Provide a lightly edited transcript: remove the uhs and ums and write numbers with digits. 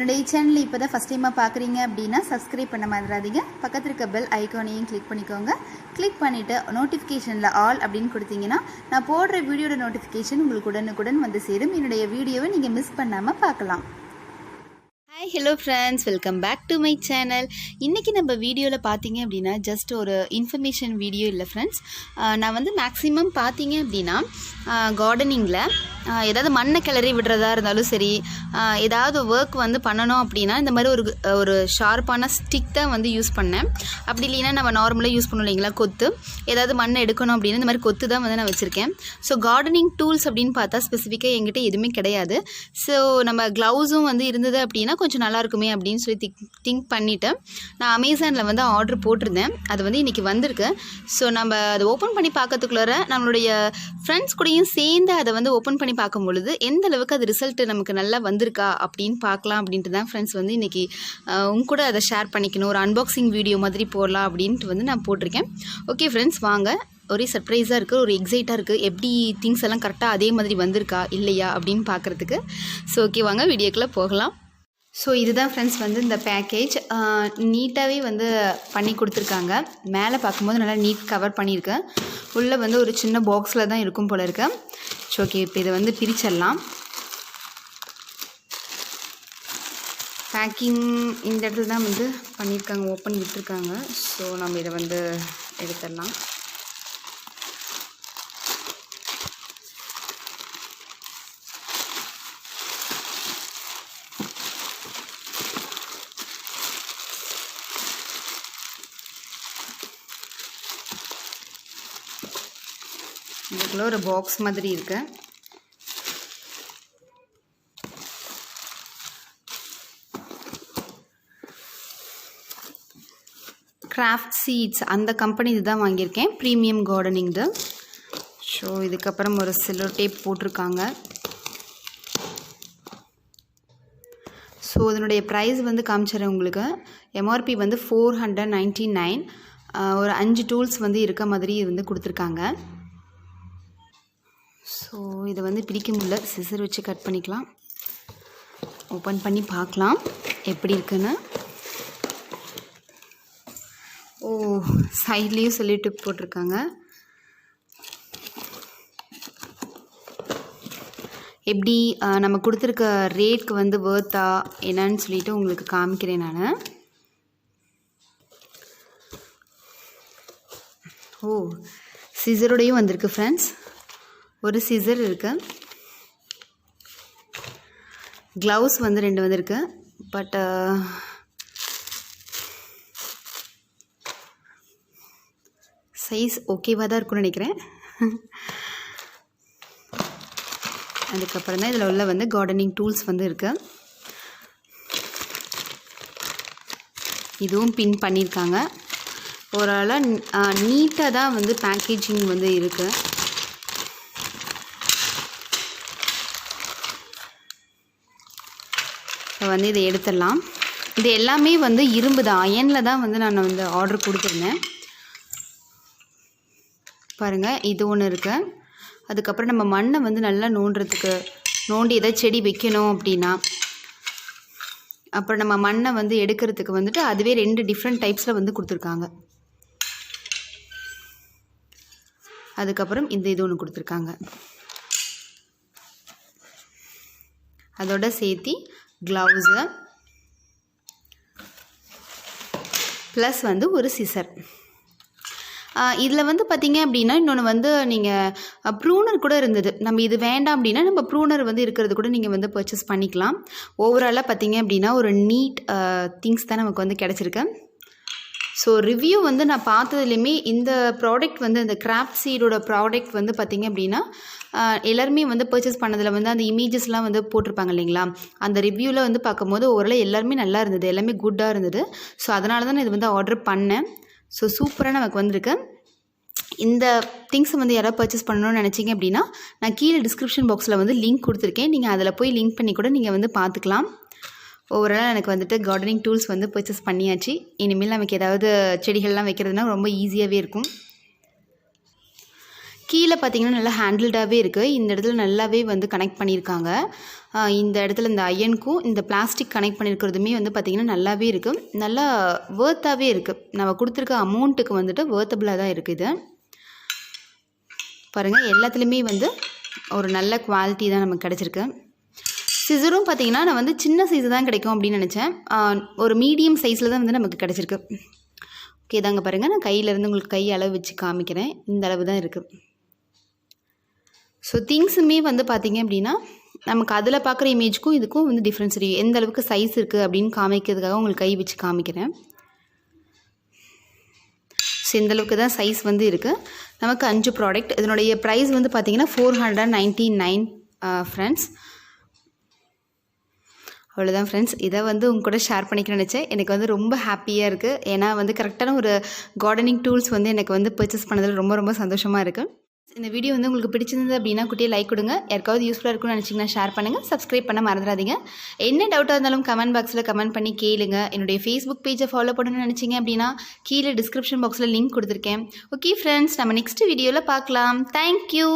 என்னுடைய சேனல் இப்போ தான் ஃபஸ்ட் டைமாக பார்க்குறீங்க அப்படின்னா சப்ஸ்கிரைப் பண்ண மறந்துடாதீங்க. பக்கத்தில் இருக்க பெல் ஐக்கானையும் கிளிக் பண்ணிக்கோங்க. கிளிக் பண்ணிவிட்டு நோட்டிஃபிகேஷனில் ஆல் அப்படின்னு கொடுத்தீங்கன்னா நான் போடுற வீடியோட நோட்டிஃபிகேஷன் உங்களுக்கு உடனுக்குடன் வந்து சேரும். என்னுடைய வீடியோவை நீங்கள் மிஸ் பண்ணாமல் பார்க்கலாம். Hi hello friends, welcome back to my channel. இன்றைக்கி நம்ம வீடியோவில் பார்த்தீங்க அப்படின்னா ஜஸ்ட் ஒரு இன்ஃபர்மேஷன் வீடியோ இல்லை ஃப்ரெண்ட்ஸ். நான் வந்து மேக்ஸிமம் பார்த்தீங்க அப்படின்னா கார்டனிங்கில் ஏதாவது மண்ணை கிளறி விடுறதா இருந்தாலும் சரி, ஏதாவது ஒர்க் வந்து பண்ணணும் அப்படின்னா இந்த மாதிரி ஒரு ஷார்ப்பான ஸ்டிக் தான் வந்து யூஸ் பண்ணேன். அப்படி இல்லைன்னா நம்ம நார்மலாக யூஸ் பண்ணணும் இல்லைங்களா, கொத்து. ஏதாவது மண்ணை எடுக்கணும் அப்படின்னா இந்த மாதிரி கொத்து தான் வந்து நான் வச்சுருக்கேன். ஸோ கார்டனிங் டூல்ஸ் அப்படின்னு பார்த்தா ஸ்பெசிஃபிக்காக என்கிட்ட எதுவுமே கிடையாது. ஸோ நம்ம க்ளவுஸும் வந்து இருந்தது அப்படின்னா கொஞ்சம் நல்லாயிருக்குமே அப்படின்னு சொல்லி திங்க் பண்ணிவிட்டு நான் அமேசானில் வந்து ஆர்டர் போட்டிருந்தேன். அது வந்து இன்றைக்கி வந்திருக்கு. ஸோ நம்ம அதை ஓப்பன் பண்ணி பார்க்கறதுக்குள்ளார நம்மளுடைய ஃப்ரெண்ட்ஸ் கூடயும் சேர்ந்து அதை வந்து ஓப்பன் பண்ணி பார்க்கும் பொழுது எந்த அளவுக்கு அது ரிசல்ட்டு நமக்கு நல்லா வந்திருக்கா அப்படின்னு பார்க்கலாம் அப்படின்ட்டு தான் ஃப்ரெண்ட்ஸ் வந்து இன்றைக்கி உங்க கூட அதை ஷேர் பண்ணிக்கணும், ஒரு அன்பாக்சிங் வீடியோ மாதிரி போடலாம் அப்படின்ட்டு வந்து நான் போட்டிருக்கேன். ஓகே ஃப்ரெண்ட்ஸ், வாங்க. ஒரே சர்ப்ரைஸாக இருக்குது, ஒரு எக்ஸைட்டாக இருக்குது. எப்படி திங்ஸ் எல்லாம் கரெக்டாக அதே மாதிரி வந்திருக்கா இல்லையா அப்படின்னு பார்க்குறதுக்கு. ஸோ ஓகே, வாங்க வீடியோக்குள்ளே போகலாம். ஸோ இதுதான் ஃப்ரெண்ட்ஸ் வந்து இந்த பேக்கேஜ். நீட்டாகவே வந்து பண்ணி கொடுத்துருக்காங்க. மேலே பார்க்கும்போது நல்லா நீட் கவர் பண்ணியிருக்கேன். உள்ளே வந்து ஒரு சின்ன பாக்ஸில் தான் இருக்கும் போல இருக்கு. ஸோ ஓகே, இப்போ இதை வந்து பிரிச்சிடலாம். பேக்கிங் இந்த இடத்துல தான் வந்து பண்ணியிருக்காங்க, ஓப்பன் விட்டுருக்காங்க. ஸோ நம்ம இதை வந்து எடுத்துடலாம். இதுக்குள்ள ஒரு பாக்ஸ் மாதிரி இருக்கு. கிராஃப்ட் சீட்ஸ் அந்த கம்பெனி இதுதான் வாங்கியிருக்கேன், ப்ரீமியம் கார்டனிங் இது. ஸோ இதுக்கப்புறம் ஒரு செல்லோ டேப் போட்டிருக்காங்க. ஸோ இதனுடைய ப்ரைஸ் வந்து காமிச்சிடுறேன் உங்களுக்கு. எம்ஆர்பி வந்து 499. ஒரு 5 டூல்ஸ் வந்து இருக்க மாதிரி வந்து கொடுத்துருக்காங்க. ஸோ இதை வந்து பிரிக்க முடியல, சிசர் வச்சு கட் பண்ணிக்கலாம். ஓப்பன் பண்ணி பார்க்கலாம் எப்படி இருக்குன்னு. ஓ, சைட்லேயும் சொல்லிட்டு போட்டிருக்காங்க. எப்படி நம்ம கொடுத்துருக்க ரேட்க்கு வந்து வேர்த்தா என்னன்னு சொல்லிட்டு உங்களுக்கு காமிக்கிறேன் நான். ஓ, சிசரோடையும் வந்திருக்கு ஃப்ரெண்ட்ஸ். ஒரு சிசர் இருக்கு. க்ளவுஸ் வந்து 2 வந்திருக்கு. பட் சைஸ் ஓகேவாக தான் இருக்கும்னு நினைக்கிறேன். அதுக்கப்புறம் தான் இதில் உள்ள வந்து கார்டனிங் டூல்ஸ் வந்து இருக்கு. இதுவும் பின் பண்ணியிருக்காங்க. ஓரளவு நீட்டாக தான் வந்து பேக்கேஜிங் வந்து இருக்குது. வந்து இதை எடுத்துடலாம். இது எல்லாமே வந்து இரும்பு தான், அயனில் தான் வந்து நான் வந்து ஆர்டர் கொடுத்துருந்தேன். பாருங்கள், இது ஒன்று இருக்குது. அதுக்கப்புறம் நம்ம மண்ணை வந்து நல்லா நோண்டி ஏதாவது செடி வைக்கணும் அப்படின்னா, அப்புறம் நம்ம மண்ணை வந்து எடுக்கிறதுக்கு வந்துட்டு அதுவே 2 டிஃப்ரெண்ட் டைப்ஸில் வந்து கொடுத்துருக்காங்க. அதுக்கப்புறம் இது ஒன்று கொடுத்துருக்காங்க. அதோட சேர்த்தி க்ளவுஸு ப்ளஸ் வந்து ஒரு சிசர். இதில் வந்து பார்த்திங்க அப்படின்னா இன்னொன்று வந்து நீங்கள் ப்ரூனர் கூட இருந்தது. நம்ம இது வேண்டாம் அப்படின்னா நம்ம ப்ரூனர் வந்து இருக்கிறது கூட நீங்கள் வந்து பர்ச்சேஸ் பண்ணிக்கலாம். ஓவராலாக பார்த்திங்க அப்படின்னா ஒரு நீட் திங்ஸ் தான் நமக்கு வந்து கிடச்சிருக்கு. ஸோ ரிவ்யூ வந்து நான் பார்த்ததுலேயுமே இந்த ப்ராடக்ட் வந்து இந்த கிராஃப்ட் சீடோட ப்ராடக்ட் வந்து பார்த்திங்க அப்படின்னா எல்லாருமே வந்து பர்ச்சேஸ் பண்ணதில் வந்து அந்த இமேஜஸ்லாம் வந்து போட்டிருப்பாங்க இல்லைங்களா, அந்த ரிவ்யூவில் வந்து பார்க்கும்போது ஓரளவு எல்லாருமே நல்லா இருந்தது, எல்லாமே குட்டாக இருந்தது. ஸோ அதனால தான் நான் இது வந்து ஆர்டர் பண்ணேன். ஸோ சூப்பராக நமக்கு வந்திருக்கு. இந்த திங்ஸை வந்து யாராவது பர்ச்சேஸ் பண்ணணும்னு நினச்சிங்க அப்படின்னா நான் கீழே டிஸ்கிரிப்ஷன் பாக்ஸில் வந்து லிங்க் கொடுத்துருக்கேன். நீங்கள் அதில் போய் லிங்க் பண்ணி கூட நீங்கள் வந்து பார்த்துக்கலாம். ஓவராலாக எனக்கு வந்துட்டு கார்டனிங் டூல்ஸ் வந்து பர்ச்சேஸ் பண்ணியாச்சு. இனிமேல் நமக்கு ஏதாவது செடிகள்லாம் வைக்கிறதுனா ரொம்ப ஈஸியாகவே இருக்கும். கீழே பார்த்தீங்கன்னா நல்லா ஹேண்டில்டாகவே இருக்குது. இந்த இடத்துல நல்லாவே வந்து கனெக்ட் பண்ணியிருக்காங்க. இந்த இடத்துல இந்த அயனுக்கும் இந்த பிளாஸ்டிக் கனெக்ட் பண்ணியிருக்கிறதுமே வந்து பார்த்திங்கன்னா நல்லாவே இருக்குது. நல்லா வேர்த்தாகவே இருக்குது. நம்ம கொடுத்துருக்க அமௌண்ட்டுக்கு வந்துட்டு வேர்த்தபுளாக தான் இருக்குது. இது பாருங்கள், எல்லாத்துலேயுமே வந்து ஒரு நல்ல குவாலிட்டி தான் நமக்கு கிடச்சிருக்கு. சிசரும் பார்த்திங்கன்னா நான் வந்து சின்ன சைஸு தான் கிடைக்கும் அப்படின்னு நினச்சேன். ஒரு மீடியம் சைஸில் தான் வந்து நமக்கு கிடச்சிருக்கு. ஓகே தாங்க, பாருங்கள், நான் கையிலேருந்து உங்களுக்கு கை அளவு வச்சு காமிக்கிறேன். இந்த அளவு தான் இருக்குது. ஸோ திங்ஸுமே வந்து பார்த்திங்க அப்படின்னா நமக்கு அதில் பார்க்குற இமேஜுக்கும் இதுக்கும் வந்து டிஃப்ரென்ஸ் இருக்குது. எந்த அளவுக்கு சைஸ் இருக்குது அப்படின்னு காமிக்கிறதுக்காக உங்களுக்கு கை வச்சு காமிக்கிறேன். ஸோ இந்தளவுக்கு தான் சைஸ் வந்து இருக்குது. நமக்கு 5 ப்ராடக்ட். இதனுடைய ப்ரைஸ் வந்து பார்த்திங்கன்னா 499 ஃப்ரெண்ட்ஸ். அவ்வளோதான் ஃப்ரெண்ட்ஸ். இதை வந்து உங்க கூட ஷேர் பண்ணிக்கணும்னு நினச்சேன். எனக்கு வந்து ரொம்ப ஹாப்பியாக இருக்குது. ஏன்னா வந்து கரெக்டான ஒரு கார்டனிங் டூல்ஸ் வந்து எனக்கு வந்து பர்ச்சேஸ் பண்ணதில் ரொம்ப ரொம்ப சந்தோஷமாக இருக்குது. இந்த வீடியோ வந்து உங்களுக்கு பிடிச்சிருந்தது அப்படின்னா குட்டியை லைக் கொடுங்க. யாருக்காவது யூஸ்ஃபுல்லாக இருக்கும்னு நினச்சிங்கன்னா ஷேர் பண்ணுங்கள். சப்ஸ்கிரைப் பண்ண மறந்துடாதீங்க. என்ன டவுட்டாக இருந்தாலும் கமெண்ட் பாக்ஸில் கமெண்ட் பண்ணி கேளுங்க. என்னுடைய ஃபேஸ்புக் பேஜை ஃபாலோ பண்ணணும்னு நினச்சிங்க அப்படின்னா கீழே டிஸ்கிரிப்ஷன் பாக்ஸில் லிங்க் கொடுத்துருக்கேன். ஓகே ஃப்ரெண்ட்ஸ், நம்ம நெக்ஸ்ட் வீடியோவில் பார்க்கலாம். தேங்க்யூ.